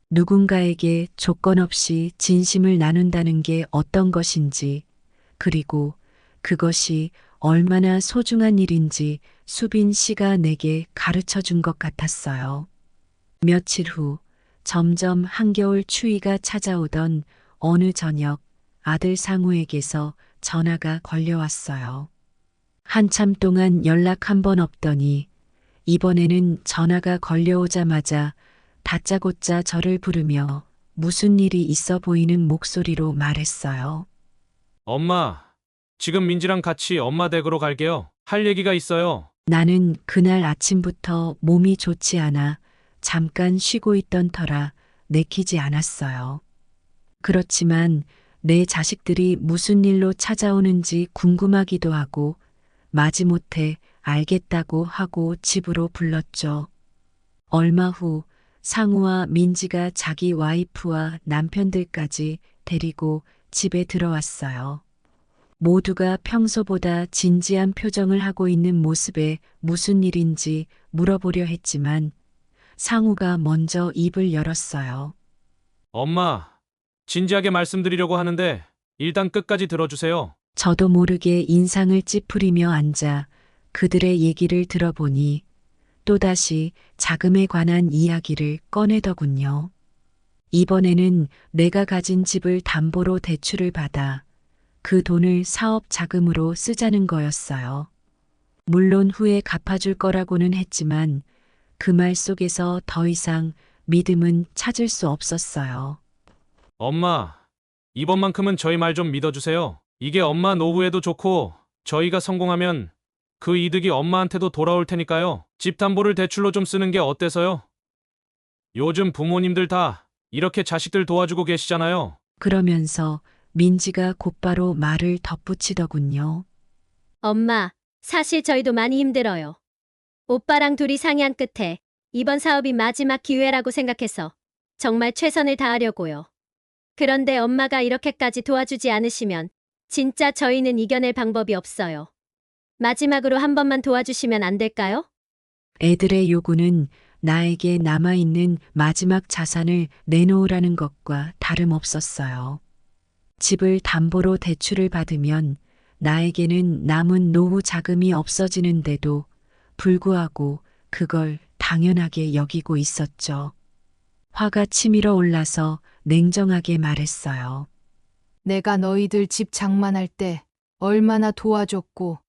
누군가에게 조건 없이 진심을 나눈다는 게 어떤 것인지, 그리고 그것이 얼마나 소중한 일인지 수빈 씨가 내게 가르쳐 준 것 같았어요. 며칠 후 점점 한겨울 추위가 찾아오던 어느 저녁 아들 상우에게서 전화가 걸려왔어요. 한참 동안 연락 한 번 없더니 이번에는 전화가 걸려오자마자 다짜고짜 저를 부르며 무슨 일이 있어 보이는 목소리로 말했어요. 엄마, 지금 민지랑 같이 엄마 댁으로 갈게요. 할 얘기가 있어요. 나는 그날 아침부터 몸이 좋지 않아 잠깐 쉬고 있던 터라 내키지 않았어요. 그렇지만 내 자식들이 무슨 일로 찾아오는지 궁금하기도 하고 마지못해 알겠다고 하고 집으로 불렀죠. 얼마 후 상우와 민지가 자기 와이프와 남편들까지 데리고 집에 들어왔어요. 모두가 평소보다 진지한 표정을 하고 있는 모습에 무슨 일인지 물어보려 했지만 상우가 먼저 입을 열었어요. 엄마, 진지하게 말씀드리려고 하는데 일단 끝까지 들어주세요. 저도 모르게 인상을 찌푸리며 앉아 그들의 얘기를 들어보니 또다시 자금에 관한 이야기를 꺼내더군요. 이번에는 내가 가진 집을 담보로 대출을 받아 그 돈을 사업 자금으로 쓰자는 거였어요. 물론 후에 갚아줄 거라고는 했지만 그 말 속에서 더 이상 믿음은 찾을 수 없었어요. 엄마, 이번만큼은 저희 말 좀 믿어주세요. 이게 엄마 노후에도 좋고 저희가 성공하면 그 이득이 엄마한테도 돌아올 테니까요. 집 담보를 대출로 좀 쓰는 게 어때서요? 요즘 부모님들 다 이렇게 자식들 도와주고 계시잖아요. 그러면서 민지가 곧바로 말을 덧붙이더군요. 엄마, 사실 저희도 많이 힘들어요. 오빠랑 둘이 상의한 끝에 이번 사업이 마지막 기회라고 생각해서 정말 최선을 다하려고요. 그런데 엄마가 이렇게까지 도와주지 않으시면 진짜 저희는 이겨낼 방법이 없어요. 마지막으로 한 번만 도와주시면 안 될까요? 애들의 요구는 나에게 남아있는 마지막 자산을 내놓으라는 것과 다름없었어요. 집을 담보로 대출을 받으면 나에게는 남은 노후 자금이 없어지는데도 불구하고 그걸 당연하게 여기고 있었죠. 화가 치밀어 올라서 냉정하게 말했어요. 내가 너희들 집 장만할 때 얼마나 도와줬고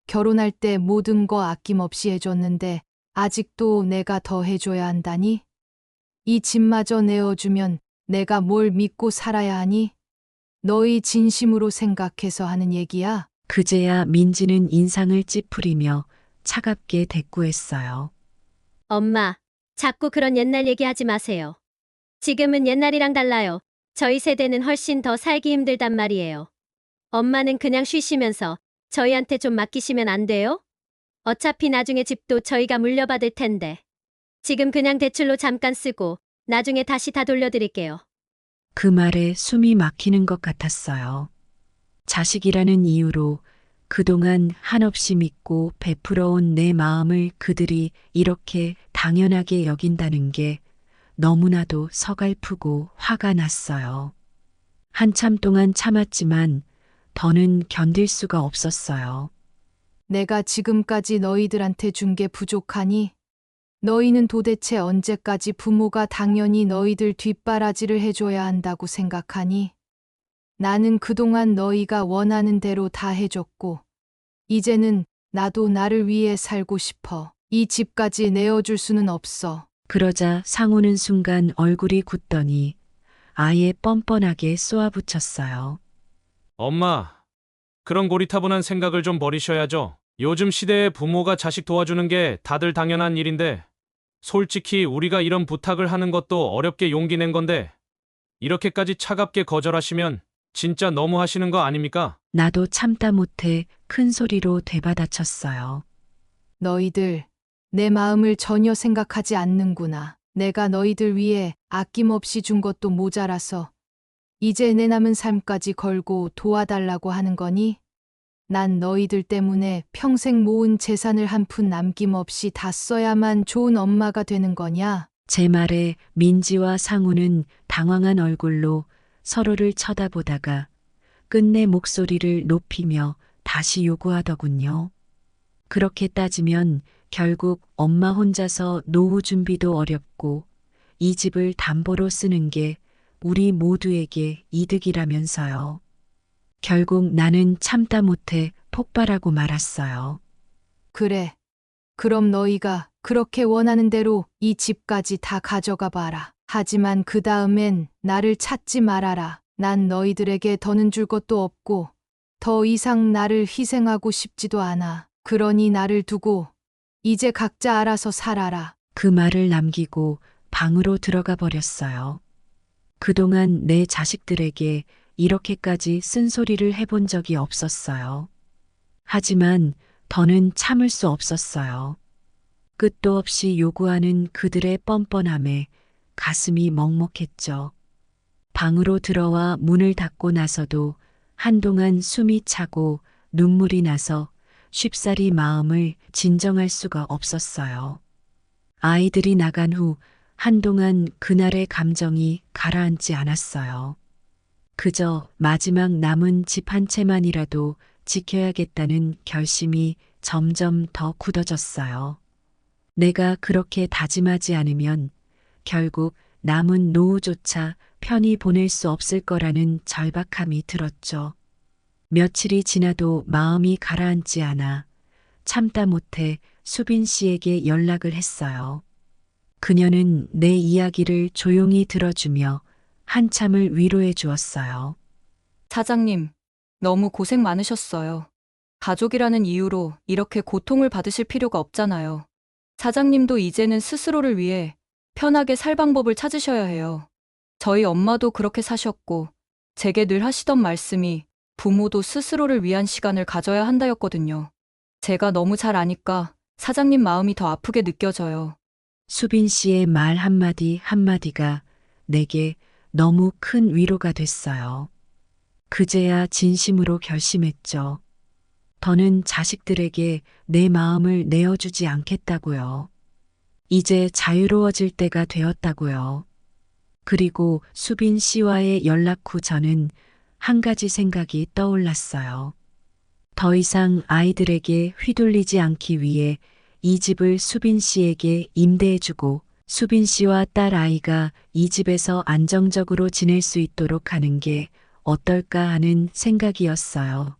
결혼할 때 모든 거 아낌없이 해줬는데 아직도 내가 더 해줘야 한다니? 이 집마저 내어주면 내가 뭘 믿고 살아야 하니? 너희 진심으로 생각해서 하는 얘기야? 그제야 민지는 인상을 찌푸리며 차갑게 대꾸했어요. 엄마, 자꾸 그런 옛날 얘기하지 마세요. 지금은 옛날이랑 달라요. 저희 세대는 훨씬 더 살기 힘들단 말이에요. 엄마는 그냥 쉬시면서 저희한테 좀 맡기시면 안 돼요? 어차피 나중에 집도 저희가 물려받을 텐데. 지금 그냥 대출로 잠깐 쓰고 나중에 다시 다 돌려드릴게요. 그 말에 숨이 막히는 것 같았어요. 자식이라는 이유로 그동안 한없이 믿고 베풀어온 내 마음을 그들이 이렇게 당연하게 여긴다는 게 너무나도 서글프고 화가 났어요. 한참 동안 참았지만 더는 견딜 수가 없었어요. 내가 지금까지 너희들한테 준 게 부족하니? 너희는 도대체 언제까지 부모가 당연히 너희들 뒷바라지를 해줘야 한다고 생각하니? 나는 그동안 너희가 원하는 대로 다 해줬고, 이제는 나도 나를 위해 살고 싶어. 이 집까지 내어줄 수는 없어. 그러자 상우는 순간 얼굴이 굳더니 아예 뻔뻔하게 쏘아붙였어요. 엄마, 그런 고리타분한 생각을 좀 버리셔야죠. 요즘 시대에 부모가 자식 도와주는 게 다들 당연한 일인데 솔직히 우리가 이런 부탁을 하는 것도 어렵게 용기 낸 건데 이렇게까지 차갑게 거절하시면 진짜 너무 하시는 거 아닙니까? 나도 참다 못해 큰 소리로 되받아쳤어요. 너희들, 내 마음을 전혀 생각하지 않는구나. 내가 너희들 위해 아낌없이 준 것도 모자라서 이제 내 남은 삶까지 걸고 도와달라고 하는 거니? 난 너희들 때문에 평생 모은 재산을 한 푼 남김없이 다 써야만 좋은 엄마가 되는 거냐? 제 말에 민지와 상우는 당황한 얼굴로 서로를 쳐다보다가 끝내 목소리를 높이며 다시 요구하더군요. 그렇게 따지면 결국 엄마 혼자서 노후 준비도 어렵고 이 집을 담보로 쓰는 게 우리 모두에게 이득이라면서요. 결국 나는 참다 못해 폭발하고 말았어요. 그래. 그럼 너희가 그렇게 원하는 대로 이 집까지 다 가져가 봐라. 하지만 그 다음엔 나를 찾지 말아라. 난 너희들에게 더는 줄 것도 없고 더 이상 나를 희생하고 싶지도 않아. 그러니 나를 두고 이제 각자 알아서 살아라. 그 말을 남기고 방으로 들어가 버렸어요. 그동안 내 자식들에게 이렇게까지 쓴소리를 해본 적이 없었어요. 하지만 더는 참을 수 없었어요. 끝도 없이 요구하는 그들의 뻔뻔함에 가슴이 먹먹했죠. 방으로 들어와 문을 닫고 나서도 한동안 숨이 차고 눈물이 나서 쉽사리 마음을 진정할 수가 없었어요. 아이들이 나간 후 한동안 그날의 감정이 가라앉지 않았어요. 그저 마지막 남은 집 한 채만이라도 지켜야겠다는 결심이 점점 더 굳어졌어요. 내가 그렇게 다짐하지 않으면 결국 남은 노후조차 편히 보낼 수 없을 거라는 절박함이 들었죠. 며칠이 지나도 마음이 가라앉지 않아 참다 못해 수빈 씨에게 연락을 했어요. 그녀는 내 이야기를 조용히 들어주며 한참을 위로해 주었어요. 사장님, 너무 고생 많으셨어요. 가족이라는 이유로 이렇게 고통을 받으실 필요가 없잖아요. 사장님도 이제는 스스로를 위해 편하게 살 방법을 찾으셔야 해요. 저희 엄마도 그렇게 사셨고, 제게 늘 하시던 말씀이 부모도 스스로를 위한 시간을 가져야 한다였거든요. 제가 너무 잘 아니까 사장님 마음이 더 아프게 느껴져요. 수빈 씨의 말 한마디 한마디가 내게 너무 큰 위로가 됐어요. 그제야 진심으로 결심했죠. 더는 자식들에게 내 마음을 내어주지 않겠다고요. 이제 자유로워질 때가 되었다고요. 그리고 수빈 씨와의 연락 후 저는 한 가지 생각이 떠올랐어요. 더 이상 아이들에게 휘둘리지 않기 위해 이 집을 수빈 씨에게 임대해주고 수빈 씨와 딸 아이가 이 집에서 안정적으로 지낼 수 있도록 하는 게 어떨까 하는 생각이었어요.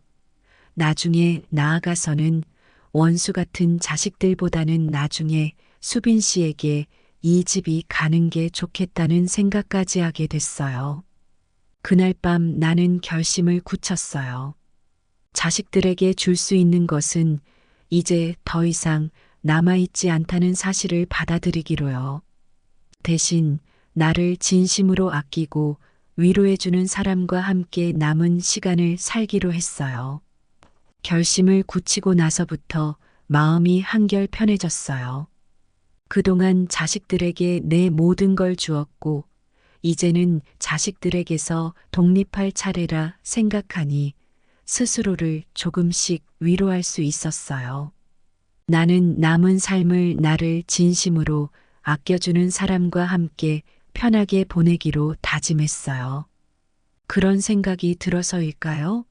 나중에 나아가서는 원수 같은 자식들보다는 나중에 수빈 씨에게 이 집이 가는 게 좋겠다는 생각까지 하게 됐어요. 그날 밤 나는 결심을 굳혔어요. 자식들에게 줄 수 있는 것은 이제 더 이상 남아있지 않다는 사실을 받아들이기로요. 대신 나를 진심으로 아끼고 위로해주는 사람과 함께 남은 시간을 살기로 했어요. 결심을 굳히고 나서부터 마음이 한결 편해졌어요. 그동안 자식들에게 내 모든 걸 주었고, 이제는 자식들에게서 독립할 차례라 생각하니 스스로를 조금씩 위로할 수 있었어요. 나는 남은 삶을 나를 진심으로 아껴주는 사람과 함께 편하게 보내기로 다짐했어요. 그런 생각이 들어서일까요?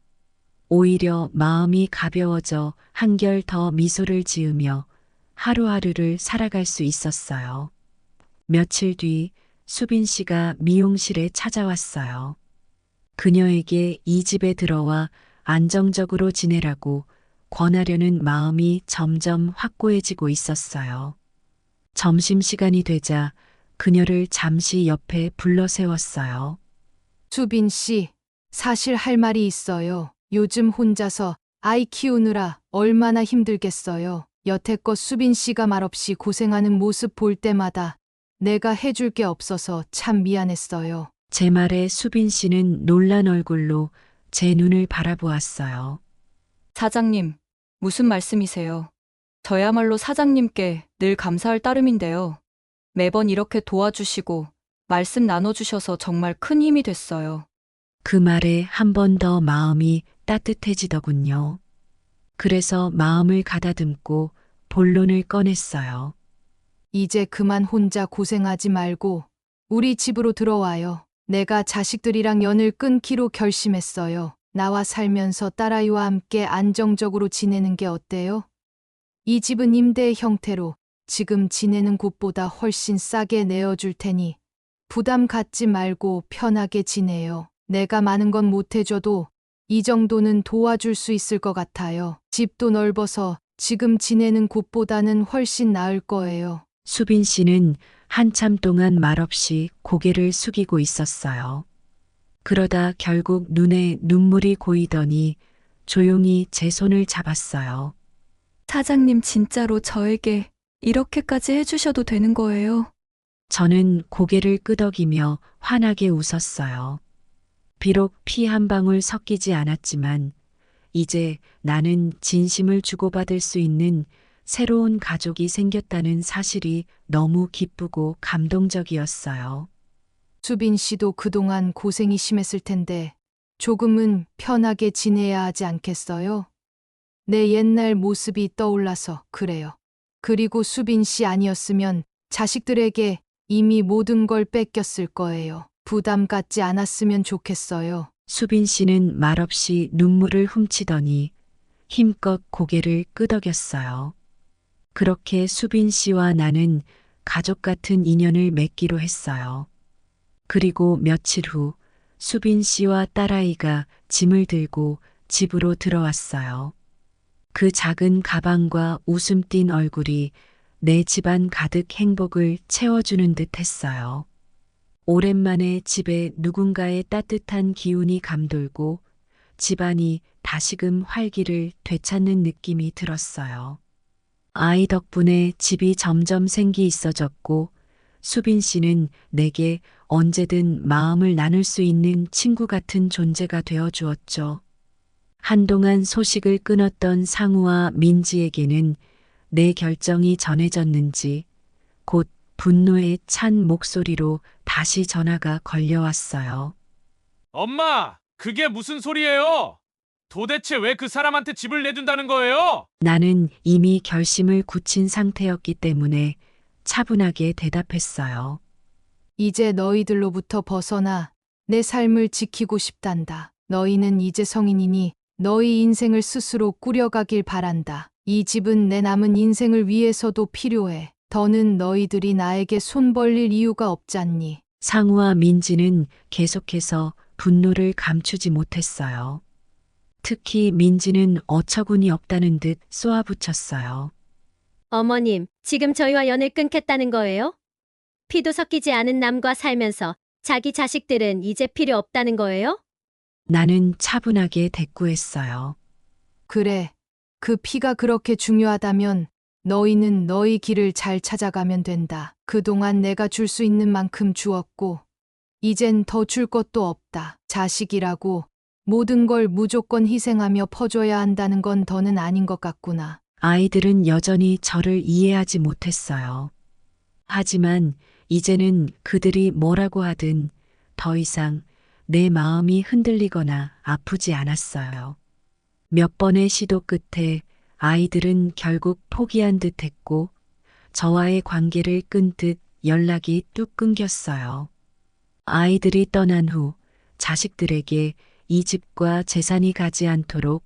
오히려 마음이 가벼워져 한결 더 미소를 지으며 하루하루를 살아갈 수 있었어요. 며칠 뒤 수빈 씨가 미용실에 찾아왔어요. 그녀에게 이 집에 들어와 안정적으로 지내라고 권하려는 마음이 점점 확고해지고 있었어요. 점심시간이 되자 그녀를 잠시 옆에 불러 세웠어요. 수빈 씨, 사실 할 말이 있어요. 요즘 혼자서 아이 키우느라 얼마나 힘들겠어요. 여태껏 수빈 씨가 말없이 고생하는 모습 볼 때마다 내가 해줄 게 없어서 참 미안했어요. 제 말에 수빈 씨는 놀란 얼굴로 제 눈을 바라보았어요. 사장님, 무슨 말씀이세요? 저야말로 사장님께 늘 감사할 따름인데요. 매번 이렇게 도와주시고 말씀 나눠주셔서 정말 큰 힘이 됐어요. 그 말에 한 번 더 마음이 따뜻해지더군요. 그래서 마음을 가다듬고 본론을 꺼냈어요. 이제 그만 혼자 고생하지 말고 우리 집으로 들어와요. 내가 자식들이랑 연을 끊기로 결심했어요. 나와 살면서 딸아이와 함께 안정적으로 지내는 게 어때요? 이 집은 임대 형태로 지금 지내는 곳보다 훨씬 싸게 내어줄 테니 부담 갖지 말고 편하게 지내요. 내가 많은 건 못 해줘도 이 정도는 도와줄 수 있을 것 같아요. 집도 넓어서 지금 지내는 곳보다는 훨씬 나을 거예요. 수빈 씨는 한참 동안 말없이 고개를 숙이고 있었어요. 그러다 결국 눈에 눈물이 고이더니 조용히 제 손을 잡았어요. 사장님 진짜로 저에게 이렇게까지 해주셔도 되는 거예요? 저는 고개를 끄덕이며 환하게 웃었어요. 비록 피 한 방울 섞이지 않았지만 이제 나는 진심을 주고받을 수 있는 새로운 가족이 생겼다는 사실이 너무 기쁘고 감동적이었어요. 수빈 씨도 그동안 고생이 심했을 텐데 조금은 편하게 지내야 하지 않겠어요? 내 옛날 모습이 떠올라서 그래요. 그리고 수빈 씨 아니었으면 자식들에게 이미 모든 걸 뺏겼을 거예요. 부담 갖지 않았으면 좋겠어요. 수빈 씨는 말없이 눈물을 훔치더니 힘껏 고개를 끄덕였어요. 그렇게 수빈 씨와 나는 가족 같은 인연을 맺기로 했어요. 그리고 며칠 후 수빈 씨와 딸아이가 짐을 들고 집으로 들어왔어요. 그 작은 가방과 웃음 띤 얼굴이 내 집안 가득 행복을 채워주는 듯 했어요. 오랜만에 집에 누군가의 따뜻한 기운이 감돌고 집안이 다시금 활기를 되찾는 느낌이 들었어요. 아이 덕분에 집이 점점 생기 있어졌고 수빈 씨는 내게 언제든 마음을 나눌 수 있는 친구 같은 존재가 되어 주었죠. 한동안 소식을 끊었던 상우와 민지에게는 내 결정이 전해졌는지 곧 분노에 찬 목소리로 다시 전화가 걸려왔어요. 엄마, 그게 무슨 소리예요? 도대체 왜 그 사람한테 집을 내준다는 거예요? 나는 이미 결심을 굳힌 상태였기 때문에 차분하게 대답했어요. 이제 너희들로부터 벗어나 내 삶을 지키고 싶단다. 너희는 이제 성인이니 너희 인생을 스스로 꾸려가길 바란다. 이 집은 내 남은 인생을 위해서도 필요해. 더는 너희들이 나에게 손 벌릴 이유가 없잖니. 상우와 민지는 계속해서 분노를 감추지 못했어요. 특히 민지는 어처구니 없다는 듯 쏘아붙였어요. 어머님, 지금 저희와 연을 끊겠다는 거예요? 피도 섞이지 않은 남과 살면서 자기 자식들은 이제 필요 없다는 거예요? 나는 차분하게 대꾸했어요. 그래. 그 피가 그렇게 중요하다면 너희는 너희 길을 잘 찾아가면 된다. 그동안 내가 줄 수 있는 만큼 주었고 이젠 더 줄 것도 없다. 자식이라고 모든 걸 무조건 희생하며 퍼줘야 한다는 건 더는 아닌 것 같구나. 아이들은 여전히 저를 이해하지 못했어요. 하지만 이제는 그들이 뭐라고 하든 더 이상 내 마음이 흔들리거나 아프지 않았어요. 몇 번의 시도 끝에 아이들은 결국 포기한 듯 했고 저와의 관계를 끊듯 연락이 뚝 끊겼어요. 아이들이 떠난 후 자식들에게 이 집과 재산이 가지 않도록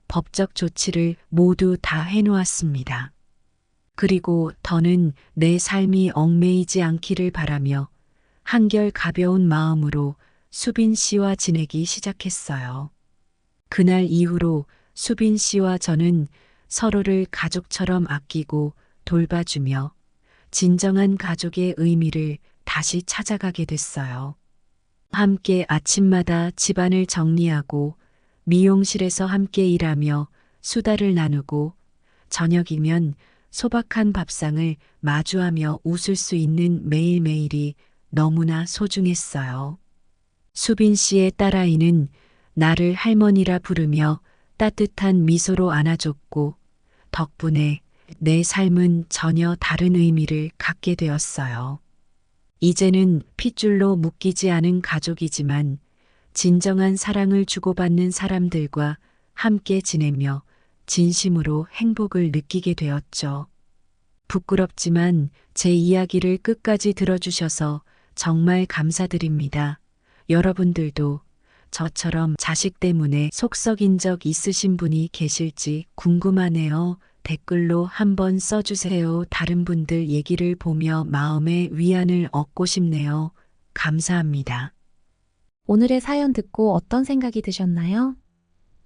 법적 조치를 모두 다 해놓았습니다. 그리고 더는 내 삶이 얽매이지 않기를 바라며 한결 가벼운 마음으로 수빈 씨와 지내기 시작했어요. 그날 이후로 수빈 씨와 저는 서로를 가족처럼 아끼고 돌봐주며 진정한 가족의 의미를 다시 찾아가게 됐어요. 함께 아침마다 집안을 정리하고 미용실에서 함께 일하며 수다를 나누고 저녁이면 소박한 밥상을 마주하며 웃을 수 있는 매일매일이 너무나 소중했어요. 수빈 씨의 딸아이는 나를 할머니라 부르며 따뜻한 미소로 안아줬고 덕분에 내 삶은 전혀 다른 의미를 갖게 되었어요. 이제는 핏줄로 묶이지 않은 가족이지만 진정한 사랑을 주고받는 사람들과 함께 지내며 진심으로 행복을 느끼게 되었죠. 부끄럽지만 제 이야기를 끝까지 들어주셔서 정말 감사드립니다. 여러분들도 저처럼 자식 때문에 속 썩인 적 있으신 분이 계실지 궁금하네요. 댓글로 한번 써주세요. 다른 분들 얘기를 보며 마음의 위안을 얻고 싶네요. 감사합니다. 오늘의 사연 듣고 어떤 생각이 드셨나요?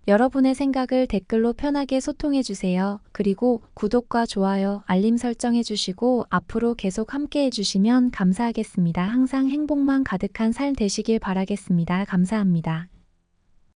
여러분의 생각을 댓글로 편하게 소통해 주세요. 그리고 구독과 좋아요, 알림 설정해 주시고 앞으로 계속 함께 해주시면 감사하겠습니다. 항상 행복만 가득한 삶 되시길 바라겠습니다. 감사합니다.